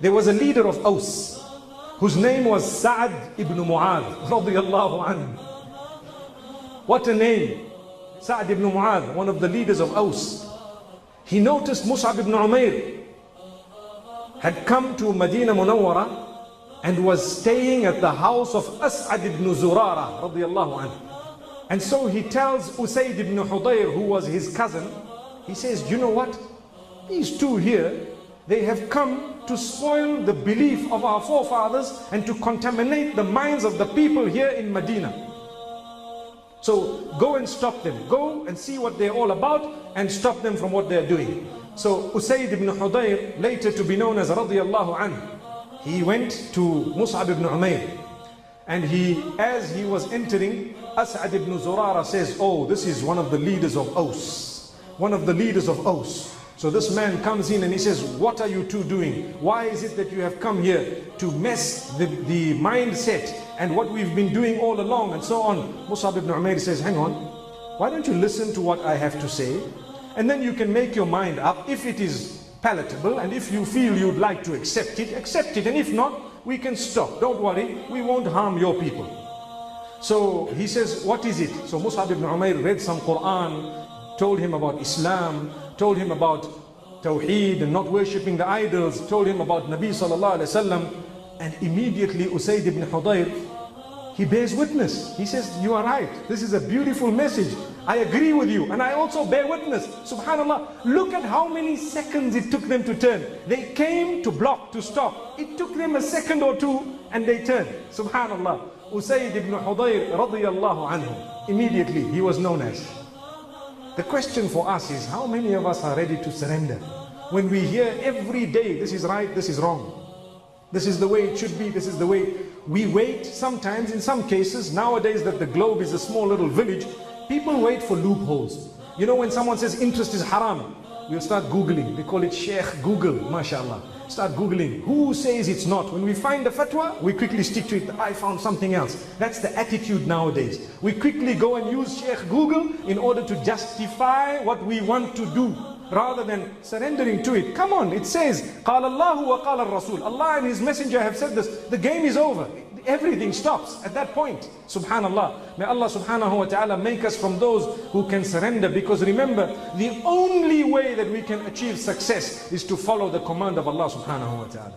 There was a leader of Aus whose name was Sa'ad ibn Mu'adh radiyallahu anhu. What a name! Sa'ad ibn Mu'adh, one of the leaders of Aus. He noticed Mus'ab ibn Umair had come to Medina Munawwara and was staying at the house of As'ad ibn Zurara radiyallahu anhu. And so he tells Usayd ibn Hudayr, who was his cousin, he says, you know what? These two here, they have come to spoil the belief of our forefathers and to contaminate the minds of the people here in Medina. So go and stop them. Go and see what they're all about and stop them from what they're doing. So Usayd ibn Hudayr, later to be known as radiyallahu anhu, he went to Mus'ab ibn Umair, and as he was entering, As'ad ibn Zurara says, oh, this is one of the leaders of Aus. One of the leaders of Aus. So this man comes in and he says, what are you two doing? Why is it that you have come here to mess the mindset and what we've been doing all along and so on? Mus'ab ibn Umair says, hang on, why don't you listen to what I have to say? And then you can make your mind up. If it is palatable and if you feel you'd like to accept it, accept it. And if not, we can stop. Don't worry, we won't harm your people. So he says, what is it? So Mus'ab ibn Umair read some Quran, told him about Islam, told him about Tawheed and not worshipping the idols, told him about Nabi sallallahu alaihi wasallam, and immediately Usayd ibn Hudayr, he bears witness. He says, you are right, this is a beautiful message. I agree with you and I also bear witness. Subhanallah, look at how many seconds it took them to turn. They came to block, to stop. It took them a second or two and they turned. Subhanallah. Usayd ibn Hudayr radiyallahu anhu, immediately he was known as. The question for us is, how many of us are ready to surrender? When we hear every day, this is right, this is wrong. This is the way it should be, this is the way. We wait sometimes, in some cases, nowadays that the globe is a small little village, people wait for loopholes. You know, when someone says interest is haram, we'll start Googling. They call it Sheikh Google, mashallah. Start Googling. Who says it's not? When we find a fatwa, we quickly stick to it. I found something else. That's the attitude nowadays. We quickly go and use Sheikh Google in order to justify what we want to do, rather than surrendering to it. Come on, it says, قَالَ اللَّهُ وَقَالَ الرَّسُولُ. Allah and His Messenger have said this. The game is over. Everything stops at that point. Subhanallah. May Allah subhanahu wa ta'ala make us from those who can surrender, because remember, the only way that we can achieve success is to follow the command of Allah subhanahu wa ta'ala.